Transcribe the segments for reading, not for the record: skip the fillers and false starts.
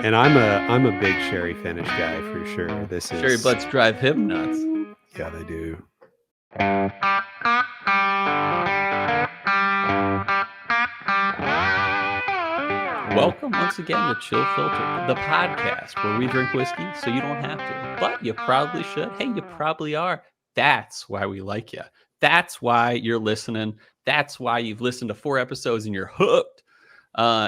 And I'm a big sherry finish guy for sure. This is Sherry butts drive him nuts. Yeah, they do. Welcome once again to Chill Filter, the podcast where we drink whiskey so you don't have to, but you probably should. Hey, you probably are. That's why we like you. That's why you're listening. That's why you've listened to 4 episodes and you're hooked.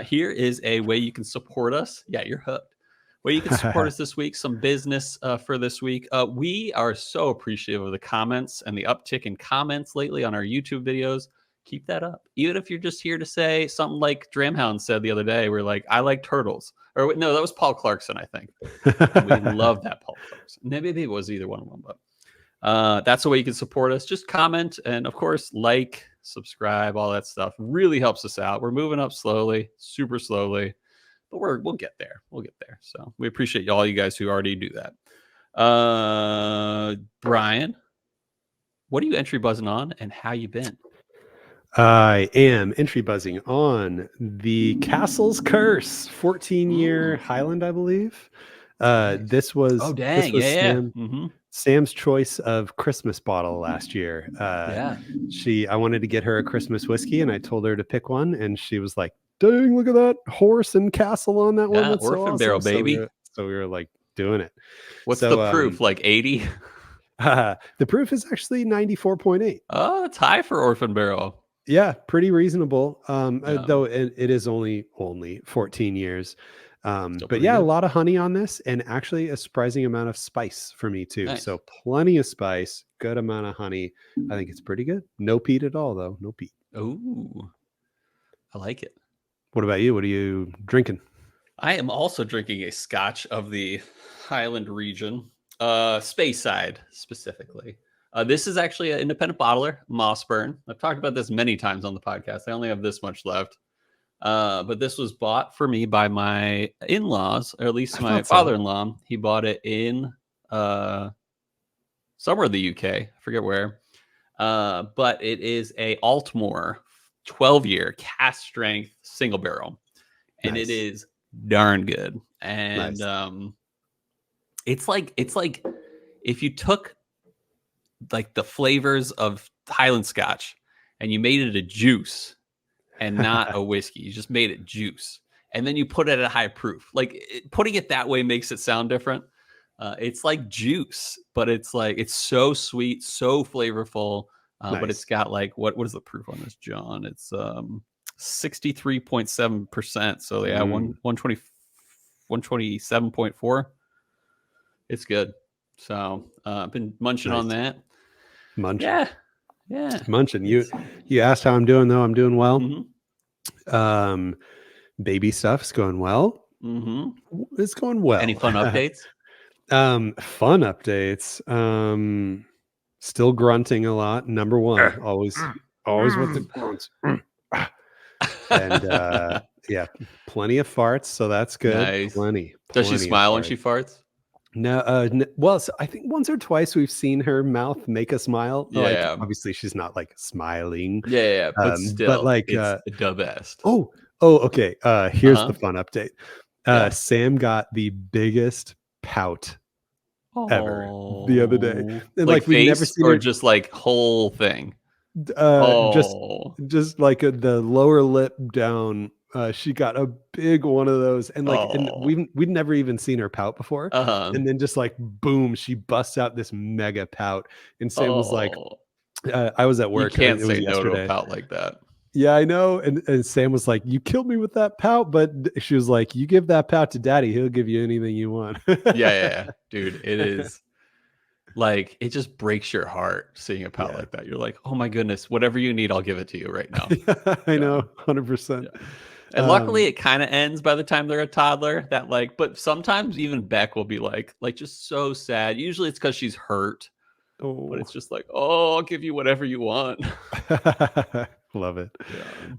Here is a way you can support us. Yeah, you're hooked. Way you can support us this week, some business for this week. We are so appreciative of the comments and the uptick in comments lately on our YouTube videos. Keep that up. Even if you're just here to say something like Dramhound said the other day, we're like, I like turtles. Or no, that was Paul Clarkson, I think. We love that Paul Clarkson. Maybe it was either one of them, but that's the way you can support us. Just comment and, of course, like, subscribe, all that stuff. Really helps us out. We're moving up slowly, super slowly, but we'll get there. We'll get there. So we appreciate all you guys who already do that. Bryan, what are you entry buzzing on and how you been? I am entry buzzing on the Castle's Curse 14-year Highland, I believe. This was Sam's choice of Christmas bottle last year. I wanted to get her a Christmas whiskey, and I told her to pick one, and she was like, "Dang, look at that horse and castle on that one! That's Orphan so awesome." Barrel, baby. So we were like doing it. What's the proof? Like 80? The proof is actually 94.8. Oh, it's high for Orphan Barrel. Yeah, pretty reasonable. Though it is only 14 years. But yeah, good. A lot of honey on this, and actually a surprising amount of spice for me too. Nice. So plenty of spice, good amount of honey. I think it's pretty good. No peat at all, though. No peat. Ooh, I like it. What about you? What are you drinking? I am also drinking a Scotch of the Highland region, Speyside specifically. This is actually an independent bottler, Mossburn. I've talked about this many times on the podcast. I only have this much left. But this was bought for me by my in-laws, or at least my father-in-law. He bought it in somewhere in the UK. I forget where. But it is a Altmore 12-year cast strength single barrel. And It is darn good. And it's like if you took like the flavors of Highland Scotch and you made it a juice and not a whiskey. You just made it juice. And then you put it at high proof. Like putting it that way makes it sound different. It's like juice, but it's so sweet, so flavorful. But it's got like, what is the proof on this, John? It's 63.7%. So yeah, 127.4. It's good. So I've been munching on that. Munching. Yeah. Munching. You asked how I'm doing, though. I'm doing well. Mm-hmm. Baby stuff's going well. Mm-hmm. It's going well. Any fun updates? Fun updates. Still grunting a lot. Number one, always with the grunts. And yeah, plenty of farts. So that's good. Nice. Plenty. Does she smile when she farts? No, well, so I think once or twice we've seen her mouth make a smile. Yeah, like, obviously she's not like smiling. Yeah, but still, but like it's the best. Oh, okay. Here's the fun update. Sam got the biggest pout ever the other day, and like we've never seen or her just like whole thing. Just like the lower lip down. She got a big one of those, and and we'd never even seen her pout before. And then just like boom, she busts out this mega pout, and Sam was like, "I was at work. You can't say no to a pout like that." Yeah, I know. And Sam was like, "You killed me with that pout," but she was like, "You give that pout to Daddy, he'll give you anything you want." yeah, dude, it is. Like, it just breaks your heart seeing a pout like that. You're like, oh my goodness, whatever you need, I'll give it to you right now. I know, 100%. Yeah. And luckily it kind of ends by the time they're a toddler. But sometimes even Beck will be like just so sad. Usually it's because she's hurt. But it's just like, I'll give you whatever you want. Love it.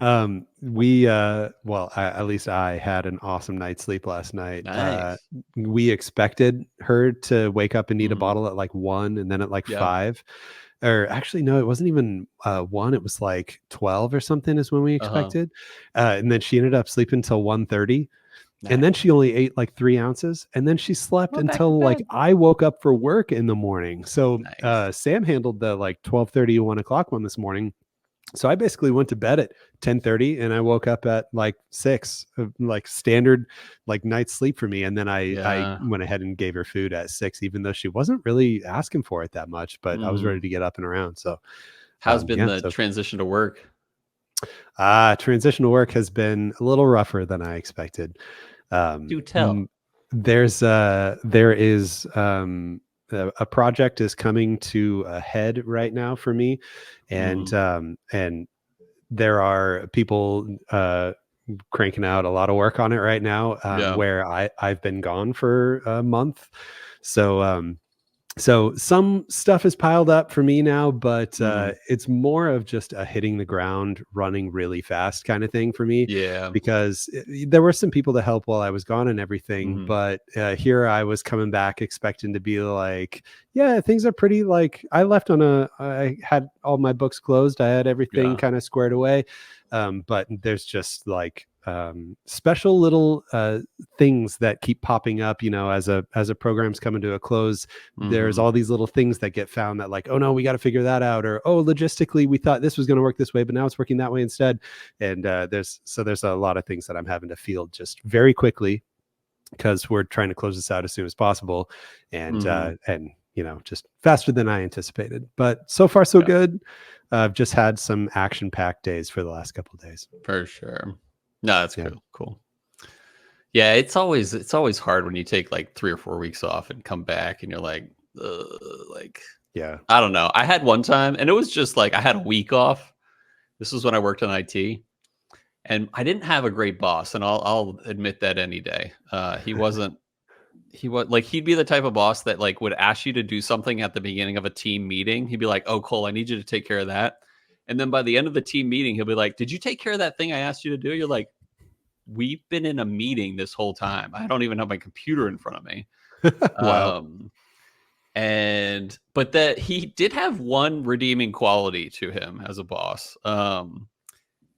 Yeah. At least I had an awesome night's sleep last night. Nice. We expected her to wake up and need a bottle at like 1 and then at like 5. Or actually, no, it wasn't even 1. It was like 12 or something is when we expected. And then she ended up sleeping till 1:30. And then she only ate like 3 ounces, and then she slept until like I woke up for work in the morning. So Sam handled the like 12:30, 1 o'clock one this morning. So I basically went to bed at 10:30 and I woke up at like 6, like standard like night's sleep for me. And then I went ahead and gave her food at 6, even though she wasn't really asking for it that much, but I was ready to get up and around. So how's been the transition to work? Transition to work has been a little rougher than I expected. Do tell. There is a project is coming to a head right now for me, and there are people cranking out a lot of work on it right now, where I've been gone for a month. So some stuff is piled up for me now, but it's more of just a hitting the ground, running really fast kind of thing for me. Yeah. Because there were some people to help while I was gone and everything. But here I was coming back expecting to be like, yeah, things are pretty like I left on I had all my books closed. I had everything kind of squared away. But there's just like special little things that keep popping up, as a program's coming to a close. There's all these little things that get found that like, oh no, we got to figure that out, or oh, logistically we thought this was going to work this way, but now it's working that way instead. And there's a lot of things that I'm having to field just very quickly because we're trying to close this out as soon as possible, and just faster than I anticipated. But so far so good. I've just had some action-packed days for the last couple of days. For sure. No, that's cool. Yeah, it's always hard when you take like 3 or 4 weeks off and come back and you're like, I don't know. I had one time and it was just like I had a week off. This was when I worked in IT, and I didn't have a great boss, and I'll admit that any day. He was like, he'd be the type of boss that like would ask you to do something at the beginning of a team meeting. He'd be like, "Oh, Cole, I need you to take care of that." And then by the end of the team meeting, he'll be like, "Did you take care of that thing I asked you to do?" You're like, "We've been in a meeting this whole time. I don't even have my computer in front of me." Wow. But that he did have one redeeming quality to him as a boss.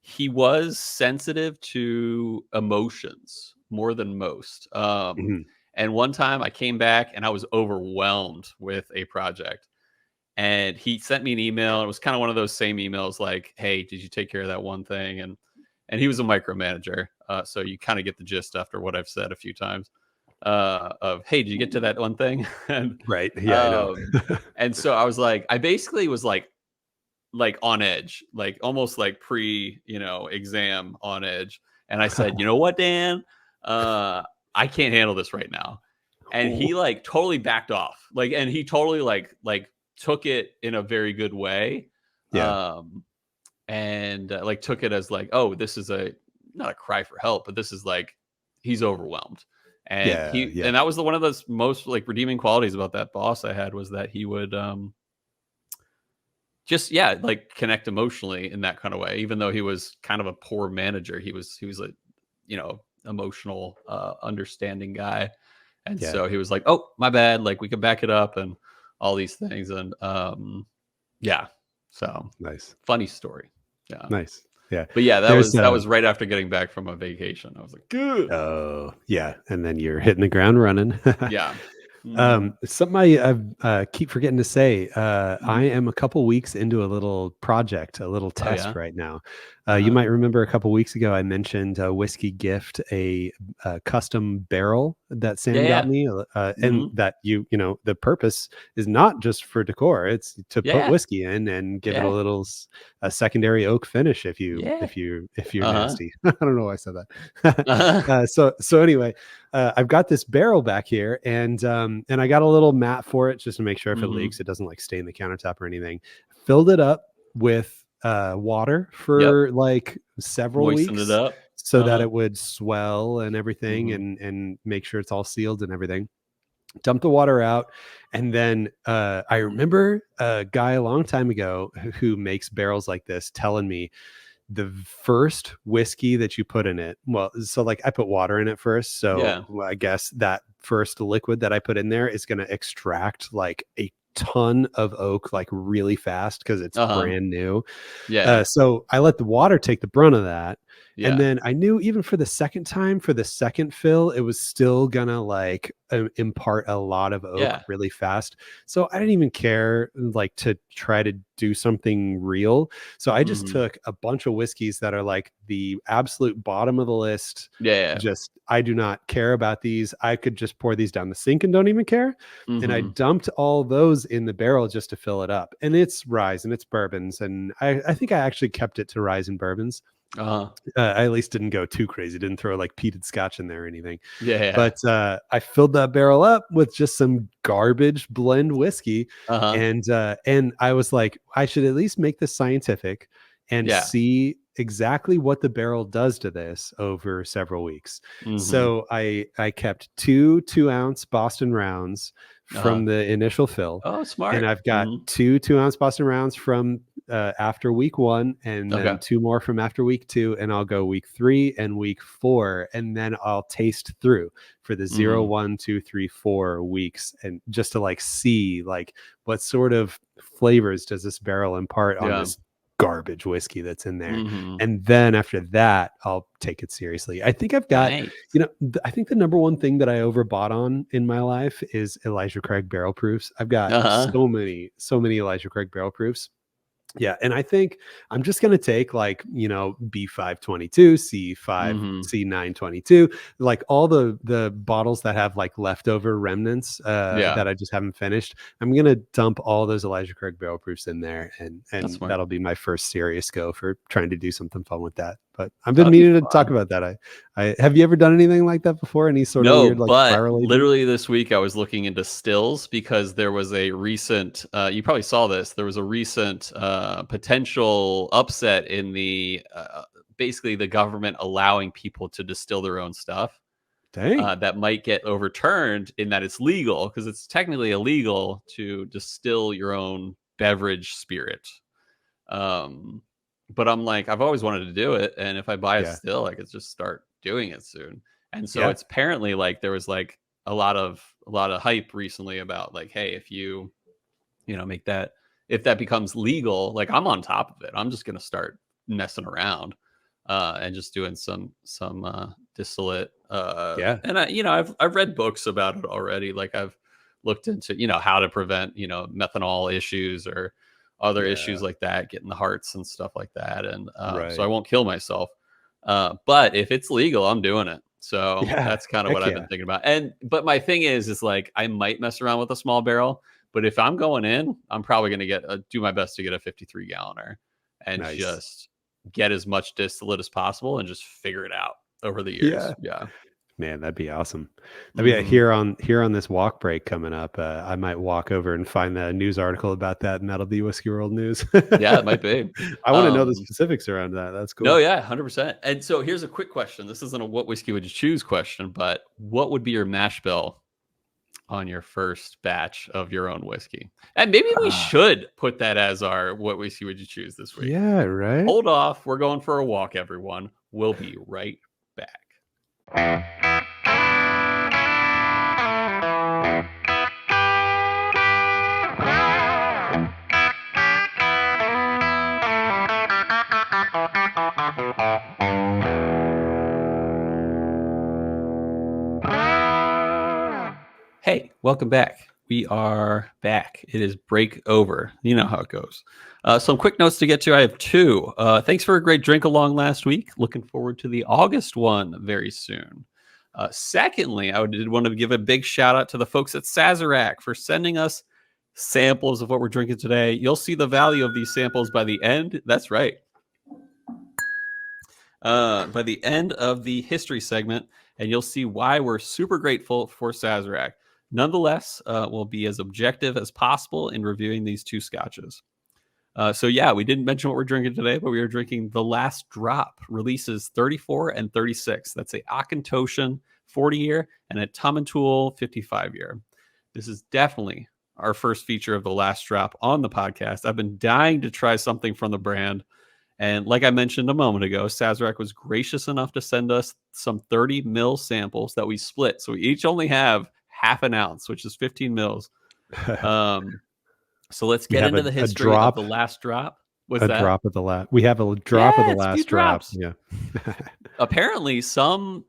He was sensitive to emotions more than most. And one time I came back and I was overwhelmed with a project. And he sent me an email. It was kind of one of those same emails like, "Hey, did you take care of that one thing?" And he was a micromanager. So you kind of get the gist after what I've said a few times of, "Hey, did you get to that one thing?" And, right. Yeah, I know. And so I was like, I basically was like on edge, like almost like exam on edge. And I said, "You know what, Dan? I can't handle this right now." And he like totally backed off. And he totally like took it in a very good way. And like took it as like, oh, this is not a cry for help, but this is like, he's overwhelmed. And and that was one of those most like redeeming qualities about that boss I had, was that he would just like connect emotionally in that kind of way. Even though he was kind of a poor manager, he was a emotional understanding guy. And so he was like, "Oh, my bad, like we could back it up," and all these things. And so nice, funny story. Nice. Yeah. But that was right after getting back from a vacation. I was like, good. Oh yeah. And then you're hitting the ground running. Yeah. Something I keep forgetting to say, I am a couple weeks into a little project, a little test right now. You might remember a couple weeks ago, I mentioned a whiskey gift, a custom barrel that Sam got me, and that the purpose is not just for decor; it's to put whiskey in and give it a secondary oak finish. If you're nasty, I don't know why I said that. So anyway, I've got this barrel back here, and I got a little mat for it just to make sure if it leaks, it doesn't like stain the countertop or anything. Filled it up with water for like several Moistened weeks it up so that it would swell and everything, and make sure it's all sealed and everything. Dump the water out. And then I remember a guy a long time ago who makes barrels like this telling me the first whiskey that you put in it, so like I put water in it first, so I guess that first liquid that I put in there is going to extract like a ton of oak like really fast because it's brand new. So I let the water take the brunt of that, And then I knew even for the second time, for the second fill, it was still gonna like impart a lot of oak really fast. So I didn't even care like to try to do something real. So I just took a bunch of whiskeys that are like the absolute bottom of the list. Just, I do not care about these. I could just pour these down the sink and don't even care. And I dumped all those in the barrel just to fill it up. And it's rye and it's bourbons. And I think I actually kept it to rye and bourbons. I at least didn't go too crazy. Didn't throw like peated scotch in there or anything. But I filled that barrel up with just some garbage blend whiskey. And I was like, I should at least make this scientific and see exactly what the barrel does to this over several weeks. So I kept 2 2-ounce Boston rounds from the initial fill. Oh, smart. And I've got 2 2-ounce Boston rounds from after week 1, and then 2 more from after week 2, and I'll go week 3 and week 4, and then I'll taste through for the 0, 1, 2, 3, 4 weeks, and just to like see like what sort of flavors does this barrel impart on this garbage whiskey that's in there. And then after that, I'll take it seriously. I think I've got, I think the number one thing that I overbought on in my life is Elijah Craig barrel proofs. I've got so many Elijah Craig barrel proofs. Yeah. And I think I'm just going to take like, B522, C5, C922, like all the bottles that have like leftover remnants that I just haven't finished. I'm going to dump all those Elijah Craig barrel proofs in there. And that'll be my first serious go for trying to do something fun with that. But I've been meaning to talk about that. I have you ever done anything like that before? Any sort of weird, like, but literally this week I was looking into stills because there was a recent, you probably saw this, there was a recent potential upset in the, basically the government allowing people to distill their own stuff. That might get overturned in that it's legal, because it's technically illegal to distill your own beverage spirit. But I'm like, I've always wanted to do it, and if I buy a still, I could just start doing it soon. And so it's apparently like there was like a lot of hype recently about like, hey, if you make that, if that becomes legal, like I'm on top of it. I'm just gonna start messing around and just doing some distillate. And I've read books about it already. Like I've looked into how to prevent methanol issues or other issues like that, getting the hearts and stuff like that. And so I won't kill myself. But if it's legal, I'm doing it. So that's kind of what I've been thinking about. But my thing is like, I might mess around with a small barrel, but if I'm going in, I'm probably going to do my best to get a 53 galloner and just get as much distillate as possible and just figure it out over the years. Yeah. Man, that'd be awesome. That'd be here on this walk break coming up. I might walk over and find a news article about that, and that'll be Whiskey World News. Yeah, it might be. I want to know the specifics around that. That's cool. No, yeah, 100%. And so here's a quick question. This isn't a what whiskey would you choose question, but what would be your mash bill on your first batch of your own whiskey? And maybe we should put that as our what whiskey would you choose this week. Yeah, right. Hold off. We're going for a walk, everyone. We'll be right back. Hey, welcome back. We are back. It is break over. You know how it goes. Some quick notes to get to. I have 2. Thanks for a great drink along last week. Looking forward to the August one very soon. Secondly, I did want to give a big shout out to the folks at Sazerac for sending us samples of what we're drinking today. You'll see the value of these samples by the end. That's right. By the end of the history segment, and you'll see why we're super grateful for Sazerac. Nonetheless, we'll be as objective as possible in reviewing these 2 scotches. So yeah, we didn't mention what we're drinking today, but we are drinking the Last Drop, releases 34 and 36. That's a Auchentoshan 40yr and a Tomintoul 55yr. This is definitely our first feature of the Last Drop on the podcast. I've been dying to try something from the brand. And like I mentioned a moment ago, Sazerac was gracious enough to send us some 30 ml samples that we split. So we each only have half an ounce, which is 15 mils. So let's get into the history of the Last Drop. What's that? Drop of the last. We have a drop of the last drop. Drops. Yeah. Apparently, some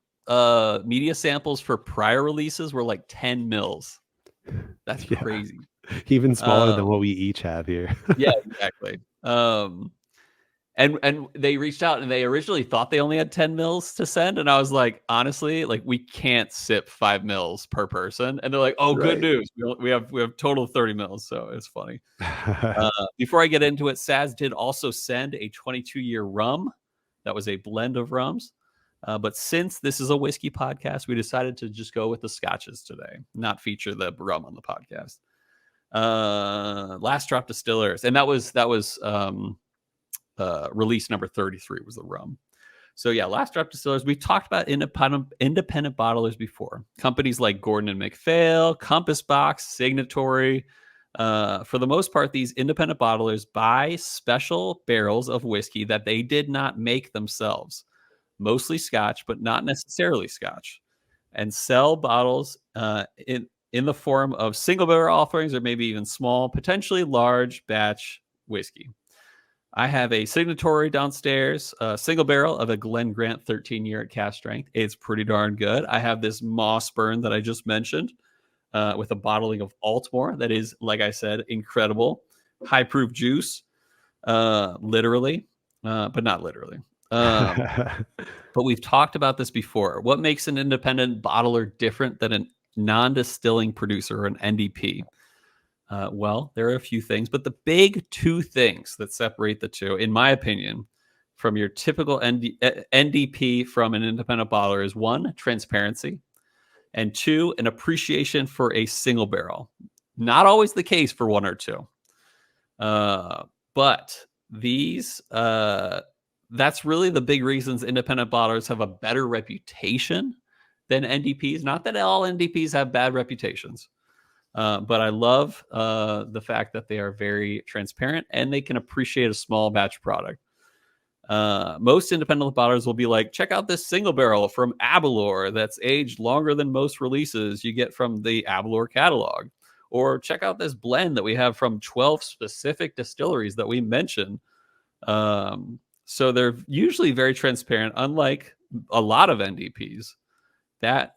media samples for prior releases were like 10 mils. That's crazy. Even smaller than what we each have here. Yeah, exactly. And they reached out and they originally thought they only had 10 mils to send. And I was like, honestly, like we can't sip 5 mils per person. And they're like, oh, good news. We have total 30 mils. So it's funny. Before I get into it, Saz did also send a 22-year rum. That was a blend of rums. But since this is a whiskey podcast, we decided to just go with the scotches today, not feature the rum on the podcast. Last Drop Distillers. And that was release number 33 was the rum. So yeah, Last Drop Distillers. We talked about independent bottlers before. Companies like Gordon and MacPhail, Compass Box, Signatory. For the most part, these independent bottlers buy special barrels of whiskey that they did not make themselves, mostly Scotch, but not necessarily Scotch, and sell bottles in the form of single barrel offerings or maybe even small, potentially large batch whiskey. I have a Signatory downstairs, a single barrel of a Glen Grant 13-year at cast strength. It's pretty darn good. I have this Mossburn that I just mentioned with a bottling of Altmore that is, like I said, incredible. High proof juice, literally, but not literally. But we've talked about this before. What makes an independent bottler different than a non-distilling producer or an NDP? Well, there are a few things, but the big two things that separate the two, in my opinion, from your typical NDP from an independent bottler is one, transparency, and two, an appreciation for a single barrel. Not always the case for one or two. But these, that's really the big reasons independent bottlers have a better reputation than NDPs. Not that all NDPs have bad reputations. But I love the fact that they are very transparent and they can appreciate a small batch product. Most independent bottlers will be like, check out this single barrel from Aberlour that's aged longer than most releases you get from the Aberlour catalog. Or check out this blend that we have from 12 specific distilleries that we mentioned. So they're usually very transparent, unlike a lot of NDPs. That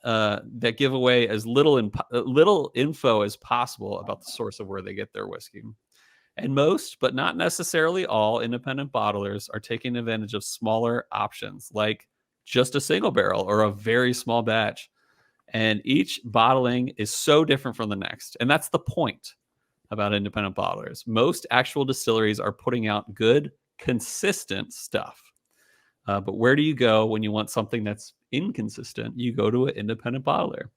give away as little info as possible about the source of where they get their whiskey. And most, but not necessarily all, independent bottlers are taking advantage of smaller options, like just a single barrel or a very small batch. And each bottling is so different from the next. And that's the point about independent bottlers. Most actual distilleries are putting out good, consistent stuff. But where do you go when you want something that's inconsistent? You go to an independent bottler.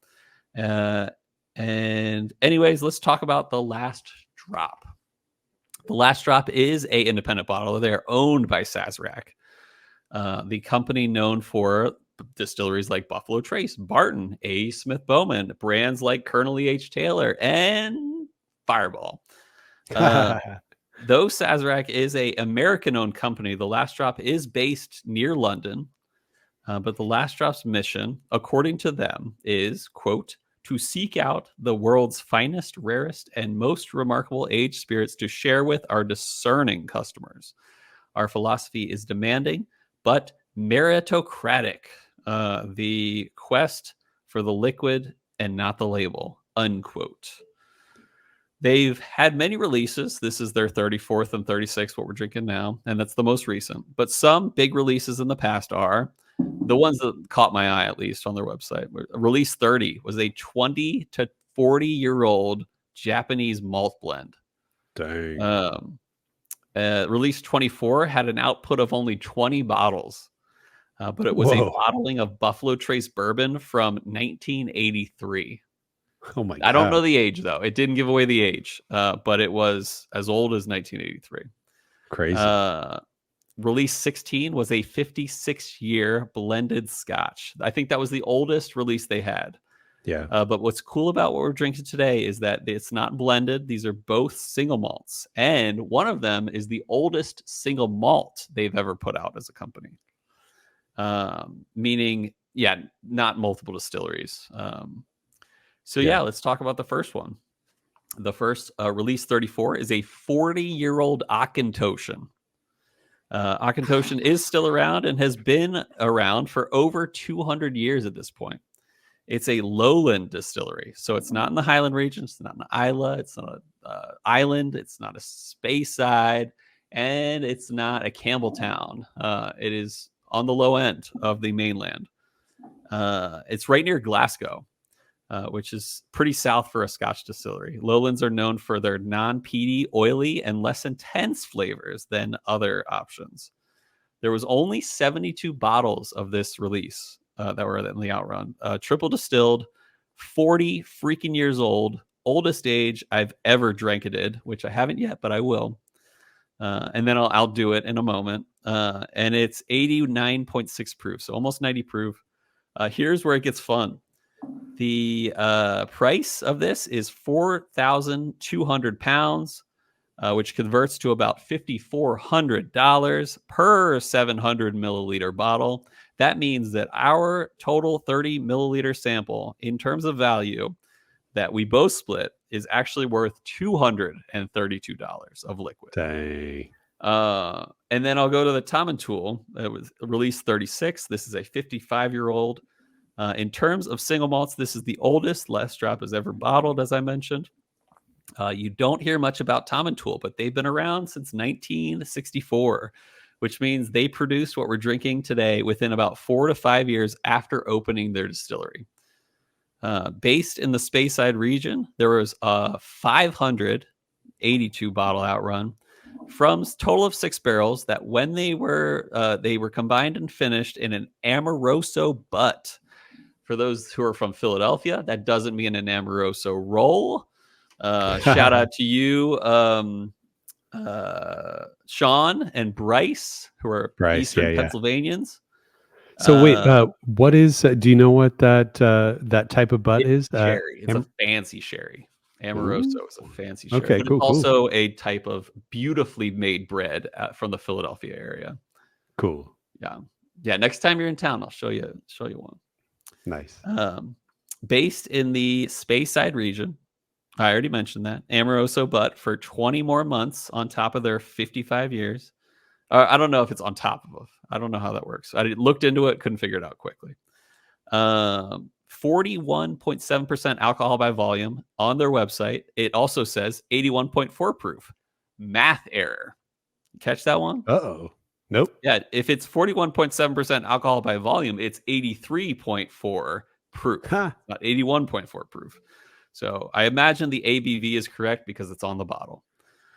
And anyways, let's talk about the Last Drop. The Last Drop is a independent bottler. They are owned by Sazerac, the company known for distilleries like Buffalo Trace, Barton, A. Smith Bowman, brands like Colonel E.H. Taylor, and Fireball. Though Sazerac is an American-owned company, the Last Drop is based near London. But the Last Drop's mission, according to them, is, quote, to seek out the world's finest, rarest, and most remarkable aged spirits to share with our discerning customers. Our philosophy is demanding, but meritocratic. The quest for the liquid and not the label, unquote. They've had many releases. This is their 34th and 36th, what we're drinking now, and that's the most recent. But some big releases in the past are the ones that caught my eye, at least on their website. Release 30 was a 20 to 40-year-old Japanese malt blend. Dang. Release 24 had an output of only 20 bottles, but it was a bottling of Buffalo Trace bourbon from 1983. Oh my God. I don't know the age, though. It didn't give away the age, but it was as old as 1983. Crazy. Release 16 was a 56-year blended Scotch. I think that was the oldest release they had. Yeah. But what's cool about what we're drinking today is that it's not blended. These are both single malts. And one of them is the oldest single malt they've ever put out as a company. Meaning, not multiple distilleries. Let's talk about the first one. The first release 34 is a 40-year-old Auchentoshan. Auchentoshan is still around and has been around for over 200 years at this point. It's a lowland distillery, so it's not in the Highland region. It's not in the Isla. It's not an island. It's not a Speyside, and it's not a Campbelltown. It is on the low end of the mainland. It's right near Glasgow, which is pretty south for a Scotch distillery. Lowlands are known for their non-peaty, oily, and less intense flavors than other options. There was only 72 bottles of this release that were in the outrun. Triple distilled, 40 freaking years old, oldest age I've ever drank-ed, which I haven't yet, but I will. And then I'll do it in a moment. And it's 89.6 proof, so almost 90 proof. Here's where it gets fun. The price of this is 4,200 pounds, which converts to about $5,400 per 700 milliliter bottle. That means that our total 30 milliliter sample, in terms of value, that we both split, is actually worth $232 of liquid. Dang. And then I'll go to the Tomintoul. It was released 36. This is a 55-year-old. In terms of single malts, this is the oldest Last Drop has ever bottled, as I mentioned. You don't hear much about Tomintoul, but they've been around since 1964, which means they produced what we're drinking today within about 4 to 5 years after opening their distillery. Based in the Speyside region, there was a 582 bottle outrun from total of 6 barrels that when they were combined and finished in an Amoroso butt. For those who are from Philadelphia, that doesn't mean an Amoroso roll. Shout out to you, Sean and Bryce, who are Eastern Pennsylvanians. So wait, what is? Do you know what that type of butt is? Sherry. It's a fancy sherry. Amoroso is a fancy sherry. Okay, but cool. It's also a type of beautifully made bread from the Philadelphia area. Cool. Yeah. Next time you're in town, I'll show you one. Nice. Based in the Speyside region, I already mentioned that. Amoroso butt for 20 more months on top of their 55 years. I don't know if it's on top of. I don't know how that works. I looked into it, couldn't figure it out quickly. 41.7% alcohol by volume on their website. It also says 81.4 proof. Math error. Catch that one? Uh-oh. Nope. Yeah, if it's 41.7% alcohol by volume, it's 83.4 proof, not 81.4 proof. So I imagine the ABV is correct because it's on the bottle.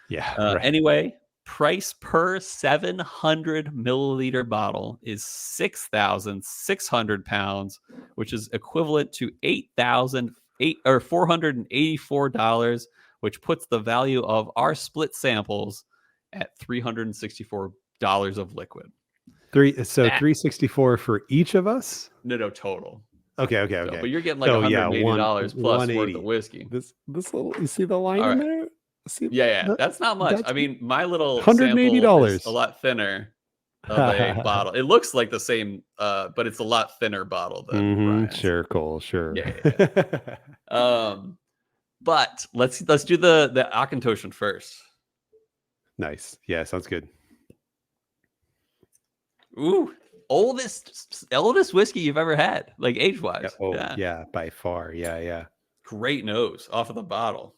Yeah. Right. Anyway, price per 700 milliliter bottle is 6,600 pounds, which is equivalent to $484, which puts the value of our split samples at $364 of liquid. 364 for each of us? No, total. Okay. So, but you're getting like $180 plus worth of whiskey. This little, you see the line in there? See, yeah. That's not much. I mean, my little $180 is a lot thinner of a bottle. It looks like the same, but it's a lot thinner bottle than Bryan's. Sure, Cole. Sure. Yeah. But let's do the Auchentoshan first. Nice. Yeah, sounds good. Ooh, oldest whiskey you've ever had, like age-wise. Yeah, by far. Yeah. Great nose off of the bottle.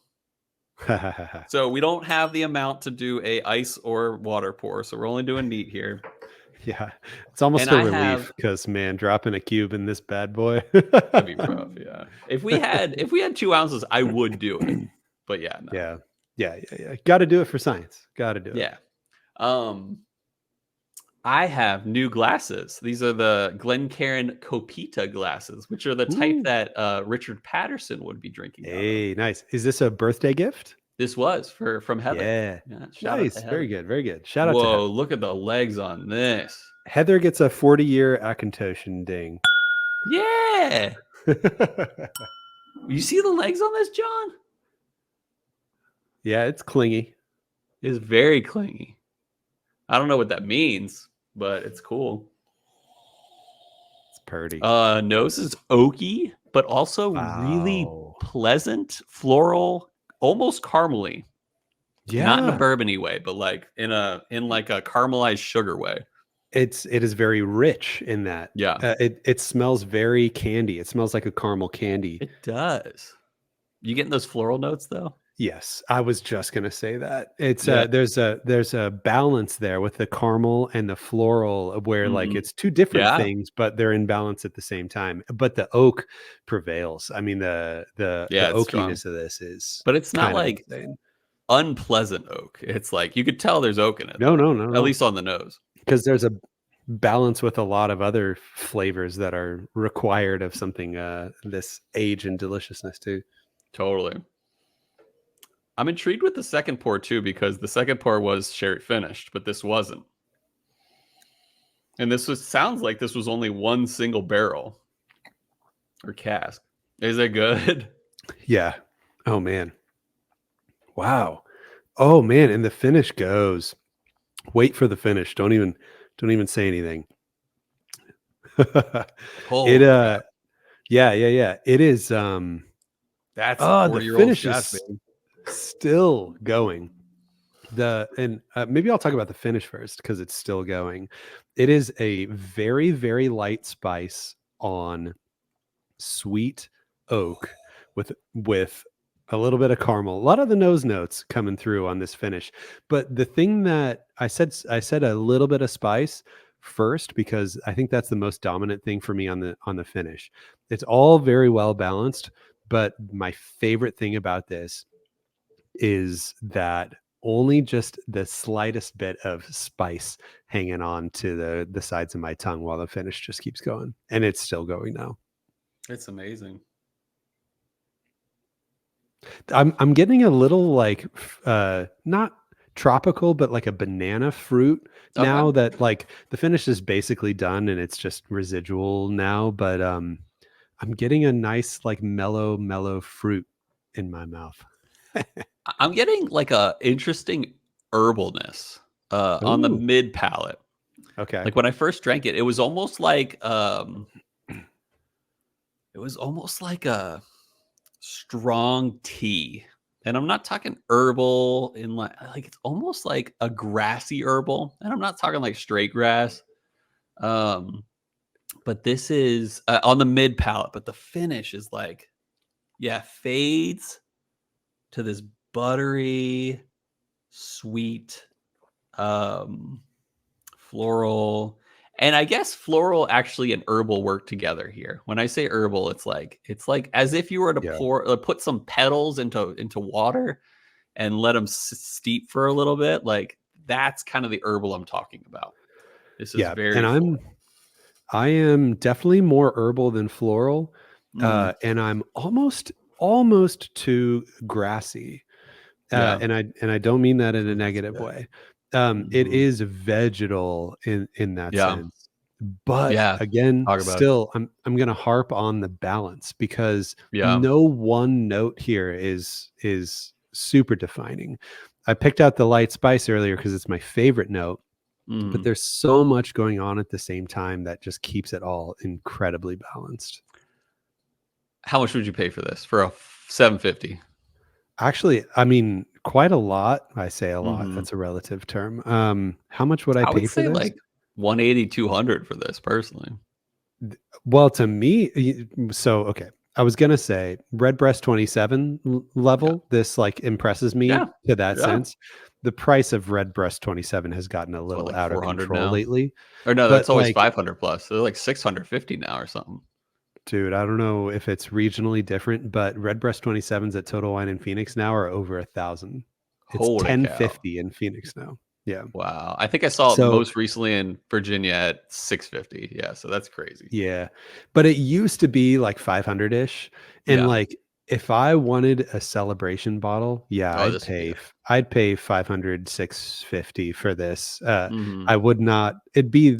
So we don't have the amount to do a ice or water pour, so we're only doing neat here. Yeah, it's almost a relief because man, dropping a cube in this bad boy that'd be rough. Yeah, if we had 2 ounces, I would do it. But yeah, no. Yeah. Got to do it for science. Got to do it. Yeah. I have new glasses. These are the Glencairn Copita glasses, which are the type that Richard Patterson would be drinking. Hey, nice. Is this a birthday gift? This was from Heather. Yeah. Nice. Very good. Shout out to Heather. Look at the legs on this. Heather gets a 40-year Auchentoshan ding. Yeah. You see the legs on this, John? Yeah, it's clingy. It's very clingy. I don't know what that means, but it's cool. It's pretty. Nose is oaky, but also really pleasant, floral, almost caramely. Not in a Yeah. bourbony way, but like in like a caramelized sugar way. It is very rich in that. Yeah. It smells very candy. It smells like a caramel candy. It does. You getting those floral notes though? Yes, I was just gonna say that. It's Yeah. there's a balance there with the caramel and the floral where like Mhm. it's two different Yeah. things, but they're in balance at the same time. But the oak prevails. I mean, the Yeah, it's strong. oakiness of this is But it's not kind of like insane. unpleasant oak. It's like you could tell there's oak in it No, though, no, no, at no. least on the nose. Because there's a balance with a lot of other flavors that are required of something this age and deliciousness too. Totally. I'm intrigued with the second pour too, because the second pour was sherry finished, but this wasn't. And sounds like this was only one single barrel or cask. Is it good? Yeah. Oh man. Wow. Oh man, and the finish goes. Wait for the finish. Don't even say anything. It Holy crap. yeah. It is That's a the 40-year-old finish Scotch, is man. still going. Maybe I'll talk about the finish first because it's still going. It is a very, very light spice on sweet oak with a little bit of caramel. A lot of the nose notes coming through on this finish. But the thing that I said a little bit of spice first because I think that's the most dominant thing for me on the finish. It's all very well balanced, but my favorite thing about this is that only just the slightest bit of spice hanging on to the sides of my tongue while the finish just keeps going. And it's still going now. It's amazing. I'm getting a little like not tropical, but like a banana fruit now Okay. that like the finish is basically done and it's just residual now. But I'm getting a nice like mellow fruit in my mouth. I'm getting like a interesting herbalness on the Ooh, mid palate. okay. Like when I first drank it, it was almost like a strong tea. And I'm not talking herbal in like it's almost like a grassy herbal. And I'm not talking like straight grass. But this is on the mid palate, but the finish is like, yeah, fades to this buttery, sweet, floral. And I guess floral actually and herbal work together here. When I say herbal, it's like as if you were to Yeah. put some petals into water and let them steep for a little bit. Like that's kind of the herbal I'm talking about. This is Yeah. And very floral. I am definitely more herbal than floral. Mm, And I'm almost too grassy. yeah. And I don't mean that in a Ooh, that's negative good. way. It Mhm. is vegetal in that Yeah. sense. But Yeah. again, Talk about it. still I'm gonna harp on the balance because Yeah. no one note here is super defining. I picked out the light spice earlier because it's my favorite note, but Mhm. there's so much going on at the same time that just keeps it all incredibly balanced. How much would you pay for this? For a 750? Actually, I mean, quite a lot. I say a lot. Mhm. That's a relative term. How much would I I would pay for say this? like 180, 200 for this personally. Well, to me, okay. I was gonna say Redbreast 27 Yeah. level. This like impresses me Yeah. to that Yeah. sense. The price of Redbreast 27 has gotten a It's what, little like out of 400 control now? lately. Or no, But that's always like, 500 plus. They're like 650 now or something. dude, I don't know if it's regionally different, but Redbreast 27s at Total Wine in Phoenix now are over 1,000. It's Holy cow. 1050 in Phoenix now. Yeah. Wow. I think I saw it So most recently in Virginia at 650. Yeah, so that's crazy. yeah, but it used to be like 500-ish, and, Yeah. like, if I wanted a celebration bottle, yeah, Oh, this would be it. I'd pay 500, 650 for this, Mhm. I would not But it'd be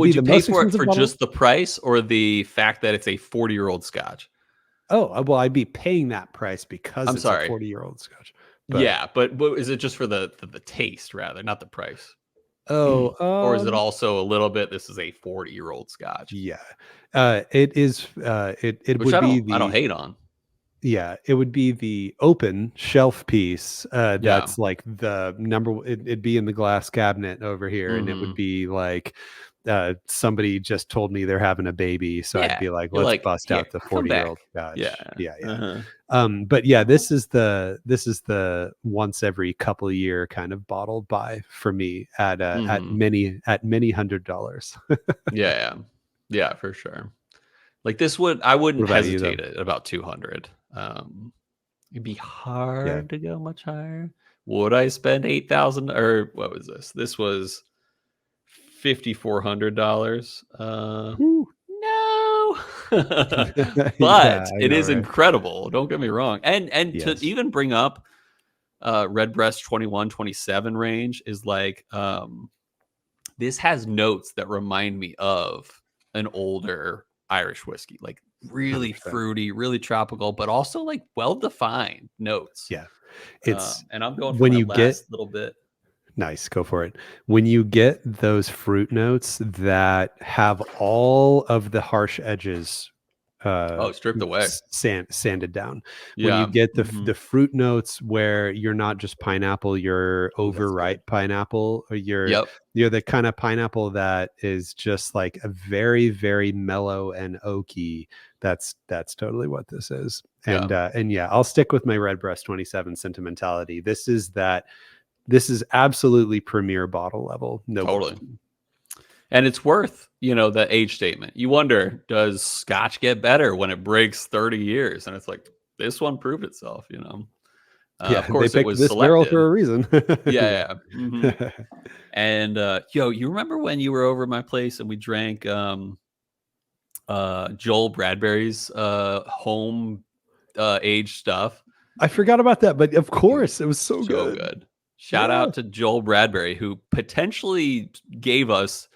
would you the pay most for it expensive for bottle. just the price or the fact that it's a 40-year-old Scotch? Oh, well, I'd be paying that price because I'm it's a sorry. 40-year-old Scotch, but Yeah, but is it just for the taste rather, not the price? oh, Or is it also a little bit, this is a 40-year-old Scotch? yeah, it is, it Which would be I don't the hate on. Yeah, it would be the open shelf piece. That's like the number. It'd be in the glass cabinet over here, and it would be like somebody just told me they're having a baby, so I'd be like, let's bust out the 40-year-old Scotch. But yeah, this is the once every couple of year kind of bottle buy for me at many $100s. Yeah, for sure. Like this I wouldn't hesitate at about 200. It'd be hard to go much higher. Would I spend $8,000 or what was this? This was $5,400. No, but it is incredible. Don't get me wrong. And to even bring up Redbreast 21-27 range is like this has notes that remind me of an older Irish whiskey, like really 100%. Fruity, really tropical, but also like well-defined notes. Yeah, it's and I'm going for when you get little bit. Nice, go for it. When you get those fruit notes that have all of the harsh edges stripped away, sanded down. When you get the fruit notes where you're not just pineapple, you're overripe pineapple, or you're the kind of pineapple that is just like a very, very mellow and oaky. That's totally what this is. And I'll stick with my Redbreast 27 sentimentality. This is absolutely premier bottle level. No, totally. And it's worth, the age statement. You wonder, does Scotch get better when it breaks 30 years? And it's like, this one proved itself, of course, they picked this barrel for a reason. And, you remember when you were over at my place and we drank Joel Bradbury's home aged stuff? I forgot about that, but of course, it was so good. Shout out to Joel Bradbury, who potentially gave us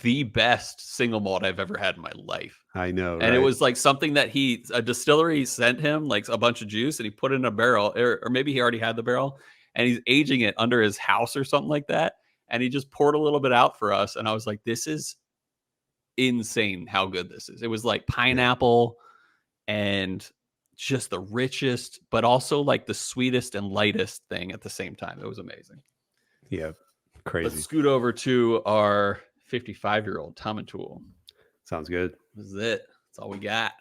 the best single malt I've ever had in my life. I know. And it was like something that a distillery sent him like a bunch of juice and he put it in a barrel, or maybe he already had the barrel and he's aging it under his house or something like that. And he just poured a little bit out for us. And I was like, this is insane how good this is. It was like pineapple and just the richest, but also like the sweetest and lightest thing at the same time. It was amazing. Yeah. Crazy. Let's scoot over to our 55-year-old Tomintoul. Sounds good. This is it. That's all we got.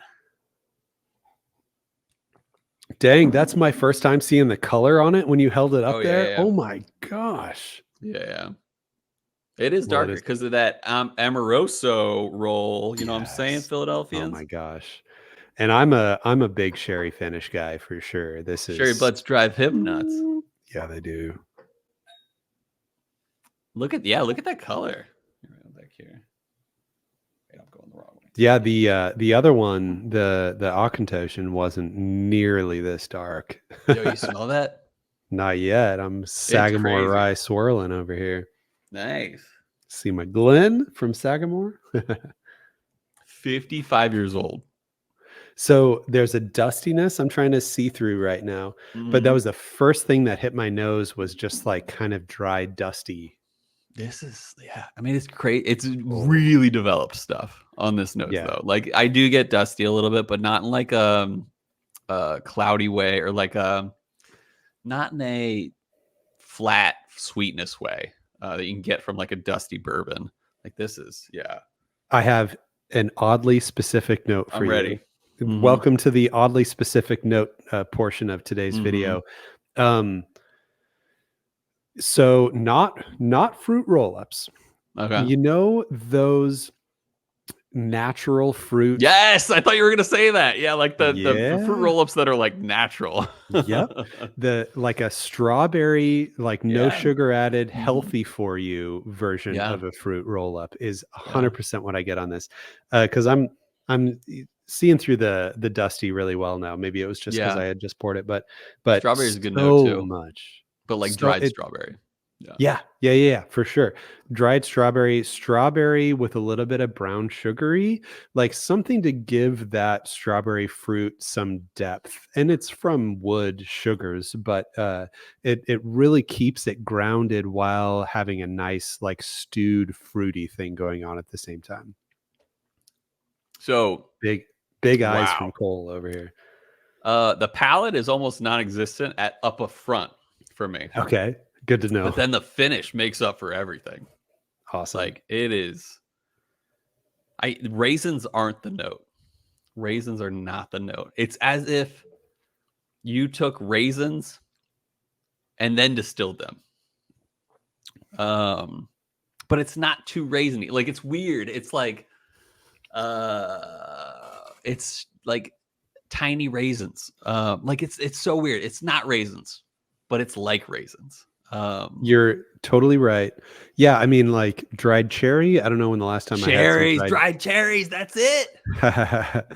Dang, that's my first time seeing the color on it when you held it up there. Yeah. Oh my gosh. Yeah. It is darker because of that Amoroso roll. You know what I'm saying, Philadelphians? Oh my gosh. And I'm a big sherry finish guy for sure. This is sherry butts drive him nuts. Yeah, they do. Look at that color. Back here. Wait, I'm going the wrong way. Yeah, the other one, the Auchentoshan wasn't nearly this dark. Yo, you smell that? Not yet. I'm Sagamore rye swirling over here. Nice. See my Glen from Sagamore. 55 years old. So there's a dustiness I'm trying to see through right now. But that was the first thing that hit my nose was just like kind of dry, dusty. This is, I mean, it's great. It's really developed stuff on this note, though. Like I do get dusty a little bit, but not in like a cloudy way or like not in a flat sweetness way that you can get from like a dusty bourbon. Like this is, I have an oddly specific note for you. I'm ready. Welcome to the oddly specific note portion of today's video. So not fruit roll-ups. Okay. You know those natural fruit? Yes, I thought you were gonna say that. Yeah, like the fruit roll-ups that are like natural. Yep. Like a strawberry, like no sugar added, healthy for you version of a fruit roll-up is 100% what I get on this. Because I'm seeing through the dusty really well now. Maybe it was just because I had just poured it, but strawberry is a good note too. Much. But like dried strawberry. Yeah, for sure. Dried strawberry with a little bit of brown sugary, like something to give that strawberry fruit some depth. And it's from wood sugars, but it really keeps it grounded while having a nice like stewed fruity thing going on at the same time. So big eyes from Cole over here. The palate is almost non-existent up a front for me. Okay, good to know. But then the finish makes up for everything. Awesome. Like it is. Raisins aren't the note. Raisins are not the note. It's as if you took raisins and then distilled them. But it's not too raisiny. Like it's weird. It's like tiny raisins. Like it's so weird. It's not raisins, but it's like raisins. You're totally right. Yeah, I mean, like dried cherry. I don't know when the last time cherries, I had dried cherries. That's it.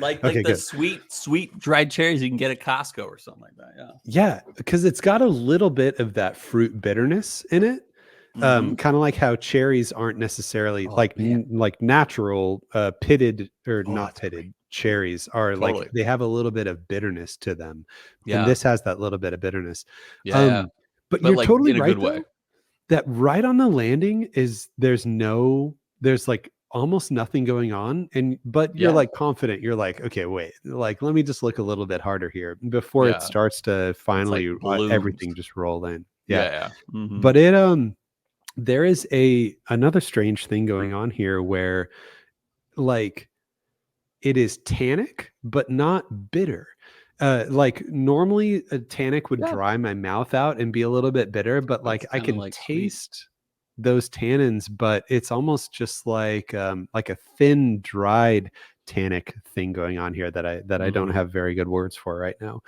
like okay, the sweet dried cherries you can get at Costco or something like that. Yeah, because it's got a little bit of that fruit bitterness in it. Kind of like how cherries aren't necessarily like natural pitted or not pitted cherries are totally. Like they have a little bit of bitterness to them. Yeah. And this has that little bit of bitterness. Yeah. But you're like, totally right though, that right on the landing is there's like almost nothing going on. But you're like confident. You're like, okay, wait, like let me just look a little bit harder here before it starts to finally everything just roll in. Yeah. Mm-hmm. But there is another strange thing going on here where like it is tannic, but not bitter. Like normally a tannic would dry my mouth out and be a little bit bitter, but like I can taste those tannins, but it's almost just like a thin dried tannic thing going on here that I don't have very good words for right now.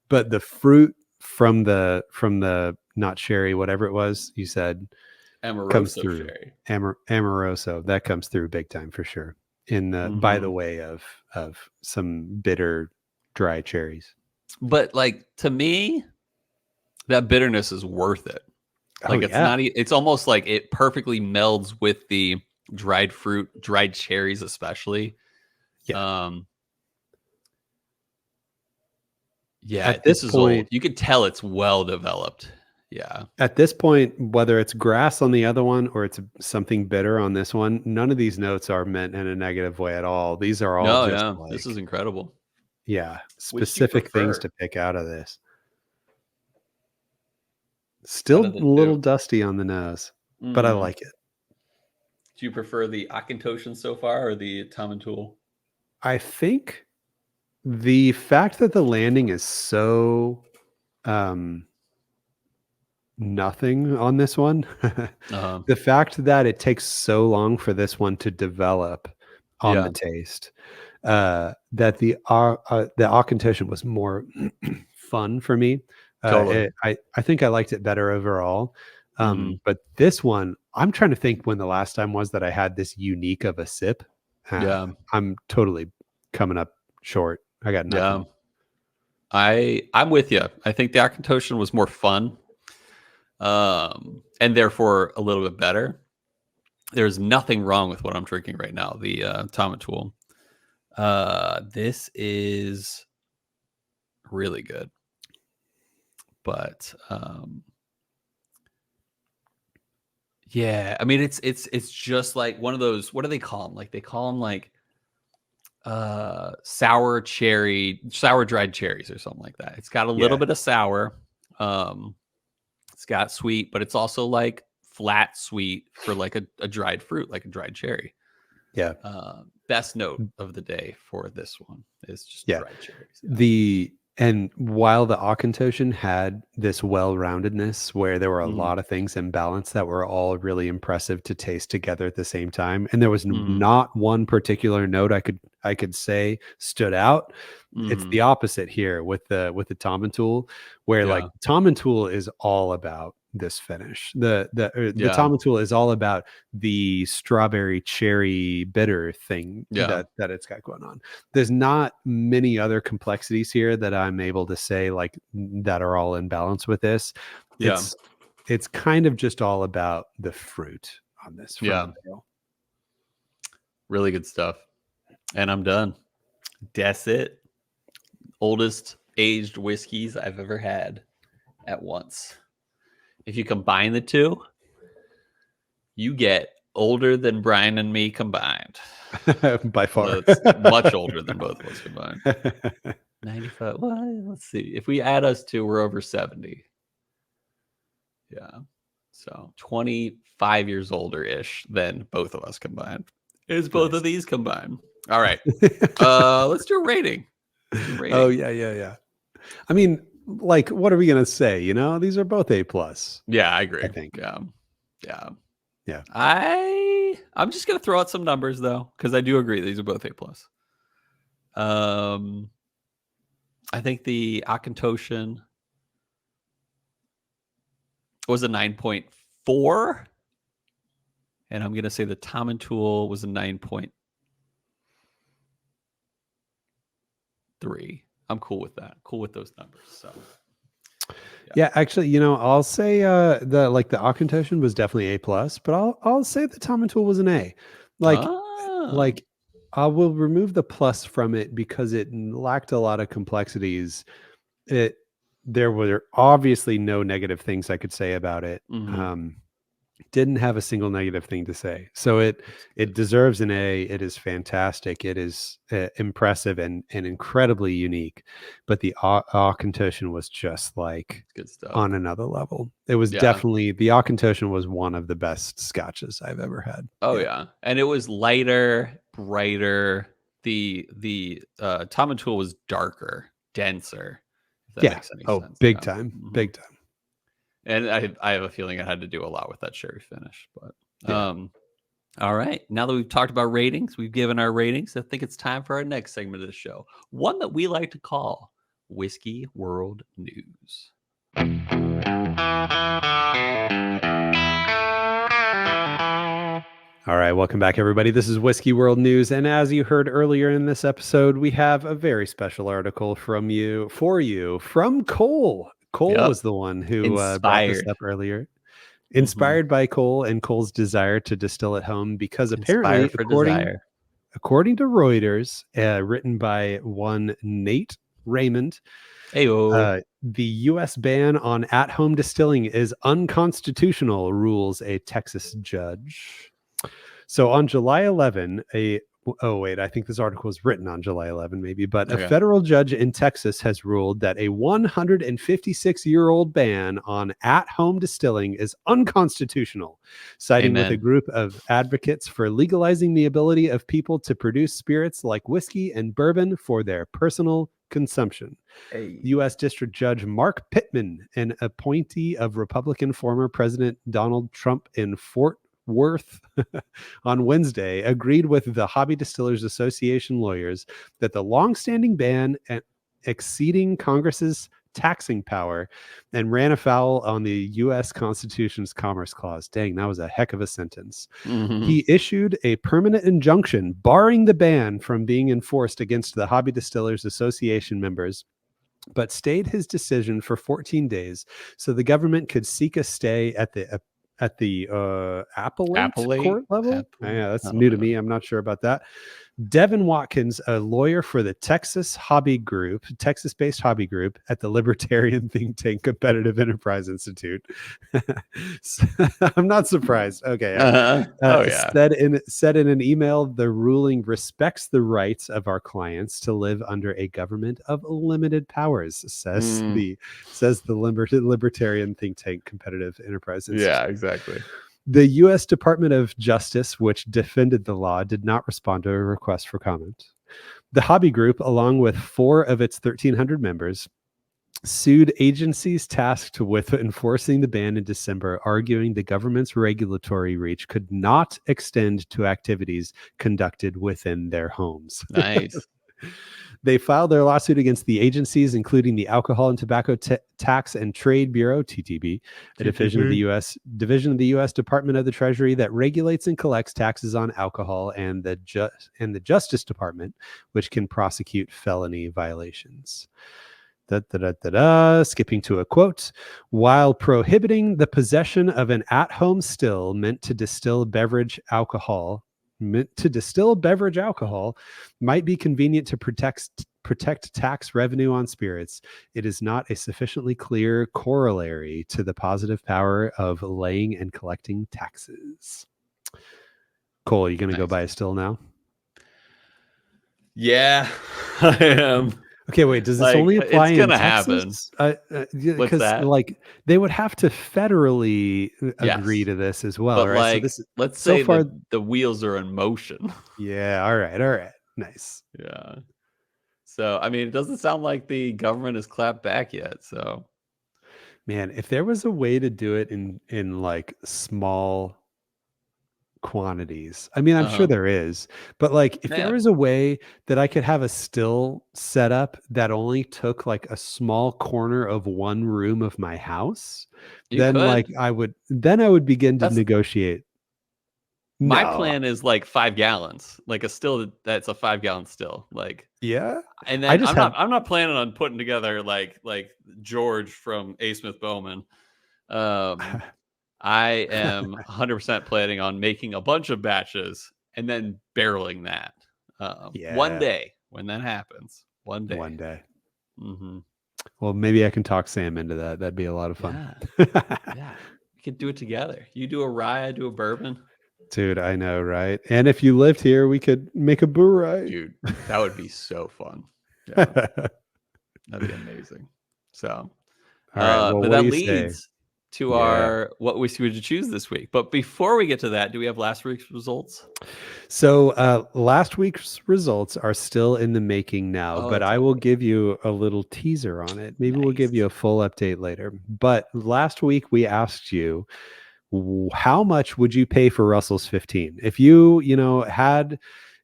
But the fruit from the not cherry, whatever it was you said, Amoroso comes through. Sherry. Amoroso, that comes through big time for sure. In the by the way of some bitter dry cherries. But like to me, that bitterness is worth it. Like it's almost like it perfectly melds with the dried fruit, dried cherries especially. Yeah. At this point, you could tell it's well developed. Yeah. At this point, whether it's grass on the other one or it's something bitter on this one, none of these notes are meant in a negative way at all. These are all like, this is incredible. Yeah, specific things to pick out of this. Still a little dusty on the nose, but I like it. Do you prefer the Auchentoshan so far or the Tomintoul? I think the fact that the landing is so nothing on this one, the fact that it takes so long for this one to develop on the taste, that the Auchentoshan was more fun for me. Totally. I think I liked it better overall. But this one, I'm trying to think when the last time was that I had this unique of a sip. I'm totally coming up short. I got nothing. I'm with you. I think the Auchentoshan was more fun, and therefore a little bit better. There's nothing wrong with what I'm drinking right now, the Tomintoul. This is really good, but yeah, I mean it's just like one of those. What do they call them? Like they call them like sour dried cherries or something like that. It's got a little bit of sour. It's got sweet, but it's also like flat sweet for like a dried fruit, like a dried cherry. Yeah. Best note of the day for this one is just dried cherries. Yeah. And while the Auchentoshan had this well-roundedness where there were a lot of things in balance that were all really impressive to taste together at the same time, and there was not one particular note I could say stood out. It's the opposite here with the Tomintoul, where like Tomintoul is all about this finish. The Tomintoul is all about the strawberry cherry bitter thing that it's got going on. There's not many other complexities here that I'm able to say like that are all in balance with this. It's kind of just all about the fruit on this. Really good stuff. And I'm done. That's it. Oldest aged whiskeys I've ever had at once. If you combine the two, you get older than Bryan and me combined. By far. It's much older than both of us combined. 95. Well, let's see. If we add us two, we're over 70. Yeah. So 25 years older-ish than both of us combined. Is both of these combined. All right. Let's do a rating. Oh, yeah. I mean, like, what are we going to say? You know, these are both A+. Yeah, I agree. I think. Yeah. I'm just going to throw out some numbers, though, because I do agree these are both A+. I think the Auchentoshan was a 9.4. And I'm going to say the Tomintoul was a 9.3. I'm cool with that. Cool with those numbers. So yeah, actually, you know, I'll say the Auchentoshan was definitely A+, but I'll say the Tomintoul was an A. Like I will remove the plus from it because it lacked a lot of complexities. There were obviously no negative things I could say about it. Didn't have a single negative thing to say. So it deserves an A. It is fantastic. It is impressive and incredibly unique. But the Auchentoshan was just like good stuff on another level. It was definitely, the Auchentoshan was one of the best scotches I've ever had. Oh yeah. And it was lighter, brighter. The Tomintoul was darker, denser. If that makes any sense. Big time. Big time. And I have a feeling it had to do a lot with that sherry finish. But all right. Now that we've talked about ratings, we've given our ratings. I think it's time for our next segment of the show. One that we like to call Whiskey World News. All right, welcome back, everybody. This is Whiskey World News, and as you heard earlier in this episode, we have a very special article for you from Cole. Cole was the one who brought this up earlier. Inspired by Cole and Cole's desire to distill at home, because apparently, according to Reuters, written by one Nate Raymond, the U.S. ban on at-home distilling is unconstitutional, rules a Texas judge. So on July 11, I think this article was written on July 11, maybe, but a federal judge in Texas has ruled that a 156-year-old ban on at-home distilling is unconstitutional, siding with a group of advocates for legalizing the ability of people to produce spirits like whiskey and bourbon for their personal consumption. U.S. District Judge Mark Pittman, an appointee of Republican former President Donald Trump in Fort Worth on Wednesday, agreed with the Hobby Distillers Association lawyers that the longstanding ban exceeding Congress's taxing power and ran afoul on the U.S. Constitution's Commerce Clause. Dang, that was a heck of a sentence. He issued a permanent injunction barring the ban from being enforced against the Hobby Distillers Association members, but stayed his decision for 14 days so the government could seek a stay at the appellate court level. Yeah, that's new to me. I'm not sure about that. Devin Watkins, a lawyer for the Texas-based hobby group at the libertarian think tank Competitive Enterprise Institute. I'm not surprised. Okay. Said in an email, the ruling respects the rights of our clients to live under a government of limited powers, says the libertarian think tank Competitive Enterprise Institute. Yeah, exactly. The U.S. Department of Justice, which defended the law, did not respond to a request for comment. The hobby group, along with 4 of its 1,300 members, sued agencies tasked with enforcing the ban in December, arguing the government's regulatory reach could not extend to activities conducted within their homes. Nice. They filed their lawsuit against the agencies, including the Alcohol and Tobacco Tax and Trade Bureau, TTB, a division of the U.S. Department of the Treasury that regulates and collects taxes on alcohol, and the Justice Department, which can prosecute felony violations. Skipping to a quote. While prohibiting the possession of an at-home still meant to distill beverage alcohol might be convenient to protect tax revenue on spirits, it is not a sufficiently clear corollary to the positive power of laying and collecting taxes. Cole, are you going to go buy a still now? Yeah, I am. Okay, wait. Does this only apply it's in gonna Texas? happen. What's Because that? like they would have to federally agree Yes, to this as well, but right? So like, this let's so say far, the wheels are in motion. yeah. All right, nice. Yeah. So I mean, it doesn't sound like the government has clapped back yet. So Man, if there was a way to do it in like small quantities. I mean, I'm sure uh-huh. there is, but like if there Yeah, was a way that I could have a still set up that only took like a small corner of one room of my house, you then could. I would begin to That's negotiate. my No. plan is like 5 gallons, like a still that's a 5 gallon still. Like, Yeah. and I then just have I'm not planning on putting together like George from A. Smith Bowman. Um, I am 100% planning on making a bunch of batches and then barreling that. One yeah, day when that happens, one day. one day. Hmm. Well, maybe I can talk Sam into that. That'd be a lot of fun. Yeah, yeah, we could do it together. You do a rye, I do a bourbon. Dude, I know, right? And if you lived here, we could make a brewery. Dude, that would be so fun. Yeah, that'd be amazing. So, All right. Well, but what do that you say? leads to Yeah. our what whiskey would you choose this week. But before we get to that, do we have last week's results? So last week's results are still in the making now, Oh, but that's I right. will give you a little teaser on it. Maybe we'll give you Nice. a full update later. But last week we asked you how much would you pay for Russell's 15? If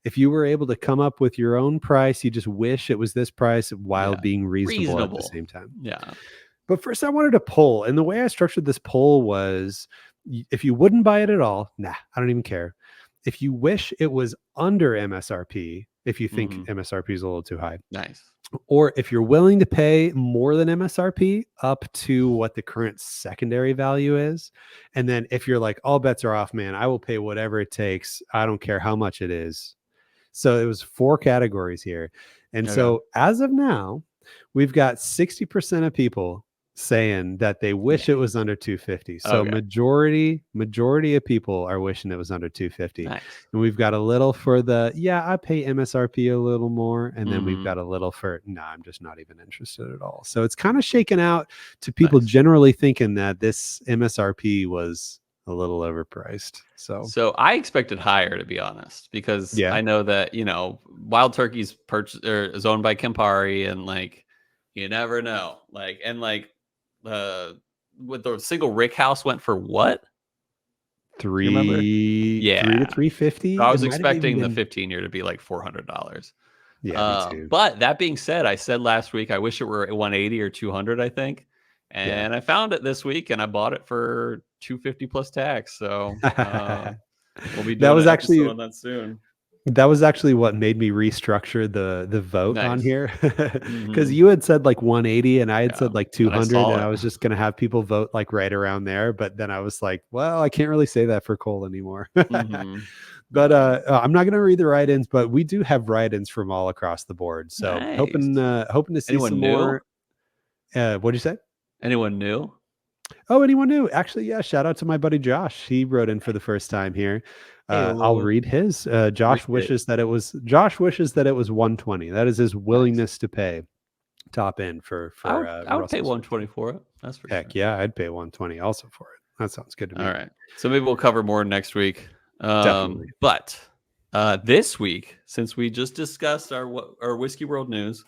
if you were able to come up with your own price, you just wish it was this price while Yeah, being reasonable at the reasonable. same time. Yeah. But first, I wanted to poll. And the way I structured this poll was if you wouldn't buy it at all, nah, I don't even care. If you wish it was under MSRP, if you think Hmm. MSRP is a little too high, Nice. or if you're willing to pay more than MSRP up to what the current secondary value is. And then if you're like, all bets are off, man, I will pay whatever it takes. I don't care how much it is. So it was 4 categories here. And Okay. so as of now, we've got 60% of people saying that they wish it was under 250. So Okay. majority of people are wishing it was under 250. Nice. And we've got a little for the I pay MSRP a little more, and then we've Hmm. got a little for I'm just not even interested at all. So it's kind of shaken out to people Nice. generally thinking that this MSRP was a little overpriced. So I expected higher, to be honest, because Yeah. I know that Wild Turkey's purchased or is owned by Campari, and like you never know. Like and like with the single rick house went for what? Do you remember? 3 to Yeah. So 350. I It was might have even expecting the been 15-year to be like $400. yeah, me too. But that being said, I said last week I wish it were 180 or 200, I think. Yeah. And I found it this week and I bought it for 250 plus tax. So we'll be That doing was an episode actually on that soon. what made me restructure the vote on Nice. here. Because Hmm. you had said like 180 and I had Yeah. said like And I 200, saw and it. I was just gonna have people vote like right around there. But then I was like, well, I can't really say that for Cole anymore. Hmm. But Yeah. I'm not gonna read the write-ins, but we do have write-ins from all across the board. So Nice. hoping to see some Anyone new? more. What'd you say? Anyone new? Oh, anyone new? Actually, yeah. Shout out to my buddy Josh. He wrote in for the first time here. Hey, I'll read his. Josh appreciate it. wishes that it was 120. That is his Nice. willingness to pay top end for I would pay Russell's 120 15. for it. That's for Heck sure. yeah, I'd pay 120 also for it. That sounds good to All me. right. So maybe we'll cover more next week. Definitely. But this week, since we just discussed our whiskey world news,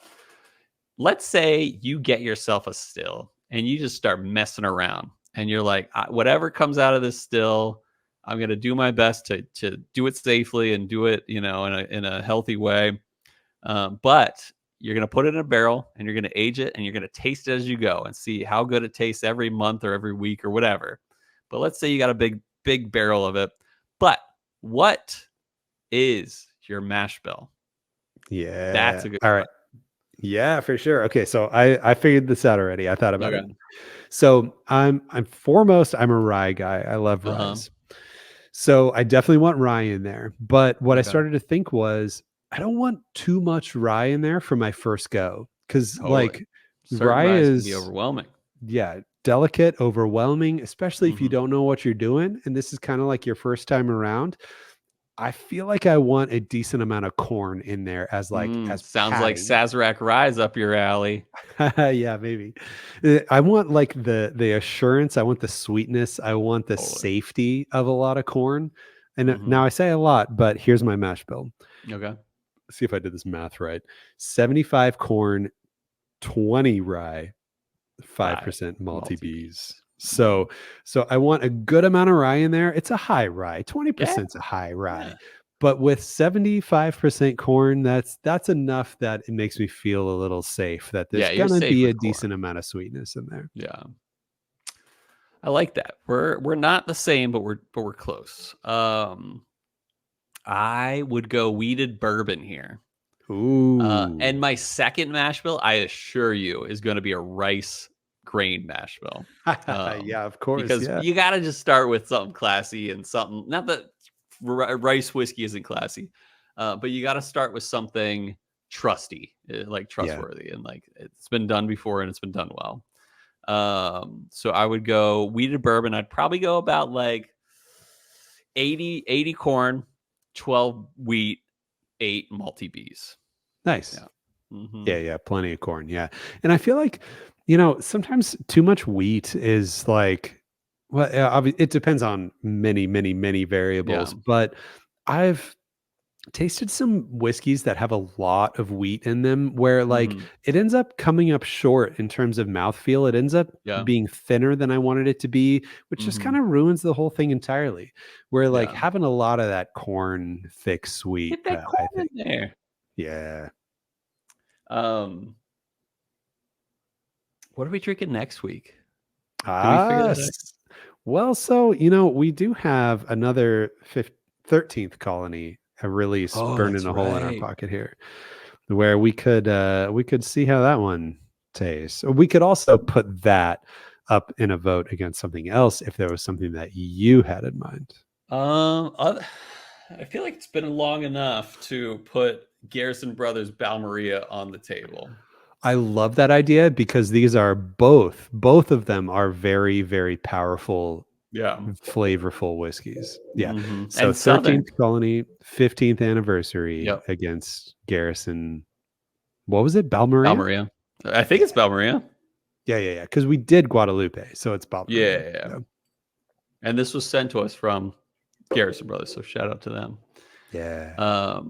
let's say you get yourself a still and you just start messing around and you're like, whatever comes out of this still, I'm going to do my best to do it safely and do it, in a healthy way. But you're going to put it in a barrel and you're going to age it and you're going to taste it as you go and see how good it tastes every month or every week or whatever. But let's say you got a big barrel of it. But what is your mash bill? Yeah. That's a good All right. Yeah, for sure. Okay, so I figured this out already. I thought about it. Okay. So I'm a rye guy. I love Uh-huh. ryes. So I definitely want rye in there. But what I Okay. started to think was I don't want too much rye in there for my first go. Because Totally. like Certain rye ryes can be is overwhelming. delicate, overwhelming, especially if you Mhm. don't know what you're doing. And this is kind of like your first time around. I feel like I want a decent amount of corn in there as as sounds like padding. Sazerac Rye's up your alley. Yeah, maybe. I want like the assurance. I want the sweetness. I want the Totally. safety of a lot of corn. And Mm-hmm. now I say a lot, but here's my mash bill. Okay. Let's see if I did this math right. 75 corn, 20 rye, 5 5% multi multi bees. bees. So I want a good amount of rye in there. It's a high rye. Yeah. 20% is a high rye. Yeah. But with 75% corn, that's enough that it makes me feel a little safe that there's Yeah, you're gonna safe be a with corn. decent amount of sweetness in there. Yeah. I like that. We're not the same, but we're close. I would go weeded bourbon here. And Ooh. my second mash bill, I assure you, is going to be a rice grain mash bill. Yeah, of course. Because Yeah. you got to just start with something classy and something, not that rice whiskey isn't classy, but you got to start with something trusty, like Yeah. trustworthy, and like it's been done before and it's been done well. So I would go weeded bourbon. I'd probably go about like 80 corn, 12 wheat, 8 multi bees. Nice. Yeah. Mm-hmm. Yeah, plenty of corn. Yeah. And I feel like, sometimes too much wheat is like, well, it depends on many, many, many variables, Yeah. but I've tasted some whiskeys that have a lot of wheat in them where like Mm-hmm. it ends up coming up short in terms of mouthfeel. It ends up Yeah. being thinner than I wanted it to be, which just Mm-hmm. kind of ruins the whole thing entirely. Where like Yeah. having a lot of that corn, thick, sweet, Get that I corn in think. there. Yeah. What are we drinking next week? Did we figure Ah, that out? well, so, we do have another 13th colony a release Oh, burning that's a hole in our right. pocket here where we could see how that one tastes. We could also put that up in a vote against something else if there was something that you had in mind. I feel like it's been long enough to put Garrison Brothers Balmeria on the table. I love that idea because these are both of them are very, very powerful, Yeah. flavorful whiskeys. Yeah. Mm-hmm. So And Southern. 13th colony, 15th anniversary Yep. against Garrison. What was it? Balmeria? Balmeria. I think it's Balmeria. Yeah. Because we did Guadalupe, so it's Balmeria. Yeah. And this was sent to us from Garrison Brothers, so shout out to them. Yeah.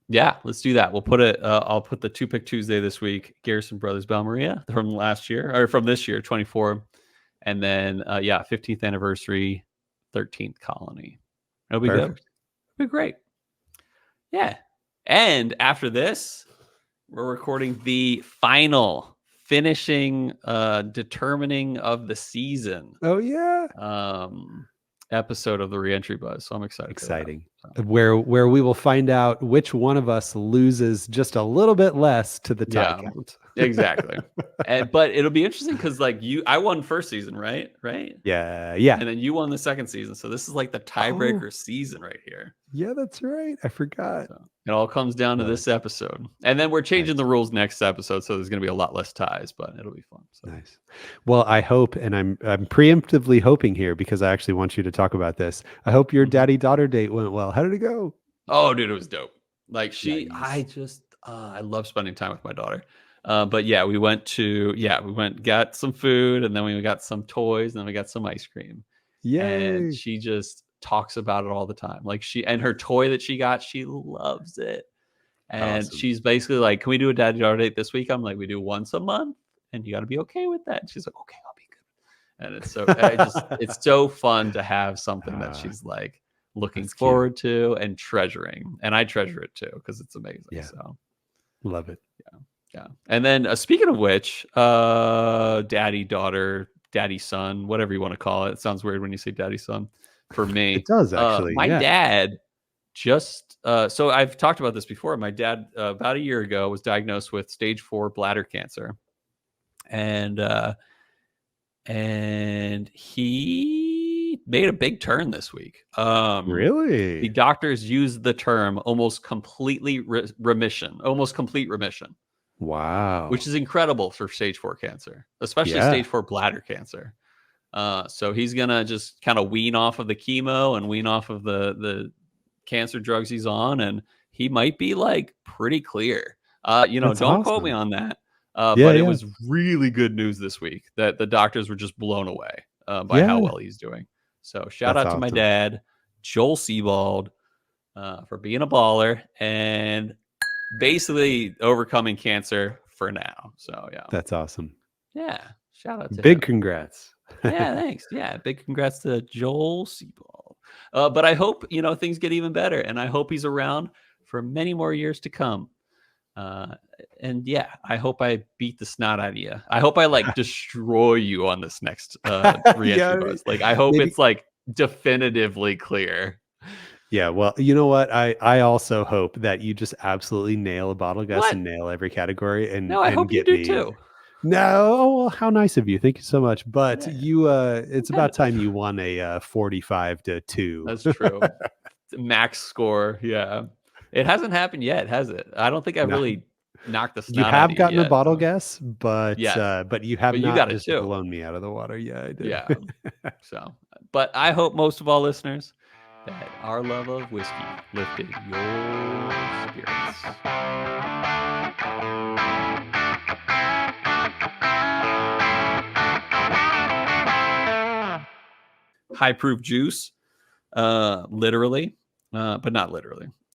Yeah, let's do that. We'll put it. I'll put the 2-Pick Tuesday this week. Garrison Brothers Balmeria from last year or from this year, 24, and then 15th anniversary, 13th colony. It'll be good. It'll be great. Yeah, and after this, we're recording the final finishing, determining of the season. Oh yeah. Episode of the Reentry Buzz. So I'm excited. Exciting. For that. Where we will find out which one of us loses just a little bit less to the tie count. Exactly. But it'll be interesting because like I won first season, right? Yeah. And then you won the second season. So this is like the tiebreaker season right here. Yeah, that's right. I forgot. So it all comes down to this episode. And then we're changing the rules next episode. So there's going to be a lot less ties, but it'll be fun. So. Nice. Well, I hope, and I'm preemptively hoping here because I actually want you to talk about this. I hope your daddy-daughter date went well. How did it go? Oh, dude, it was dope. Like Nice. I love spending time with my daughter. But yeah, we got some food and then we got some toys and then we got some ice cream. Yay. And she just talks about it all the time. Like her toy that she got, she loves it. And she's basically like, can we do a daddy-daughter date this week? I'm like, we do once a month and you got to be okay with that. And she's like, okay, I'll be good. And it's so, it's so fun to have something that she's like looking forward to and treasuring. And I treasure it too, because it's amazing. Yeah. So love it. Yeah. And then speaking of which, daddy, daughter, daddy, son, whatever you want to call it. It sounds weird when you say daddy, son. For me, it does actually. My dad just so I've talked about this before. My dad about a year ago was diagnosed with stage 4 bladder cancer, and he made a big turn this week. Really? The doctors used the term almost complete remission. Wow. Which is incredible for stage 4 cancer, especially stage 4 bladder cancer. So he's gonna just kind of wean off of the chemo and wean off of the cancer drugs he's on, and he might be like pretty clear. Don't quote me on that. But it was really good news this week that the doctors were just blown away by how well he's doing. So shout out to my dad, Joel Sebald, for being a baller and basically overcoming cancer for now. So yeah, that's awesome. Yeah, shout out to big him. Congrats. Yeah, thanks. Yeah, big congrats to Joel Sebald. But I hope things get even better, and I hope he's around for many more years to come. And yeah, I hope I beat the snot out of you. I hope I like destroy you on this next re-entry buzz. Like I hope it's like definitively clear. Yeah, well, you know what? I also hope that you just absolutely nail a bottle guess and nail every category and I hope get you do too. No, well, how nice of you. Thank you so much. But it's about time you won a 45-2. That's true. Max score. Yeah. It hasn't happened yet, has it? I don't think I really knocked the snot You have out gotten yet, a bottle guess, but you have not got just blown me out of the water. Yeah, I did. Yeah. So, but I hope most of all listeners that our love of whiskey lifted your spirits. High proof juice, literally, but not literally.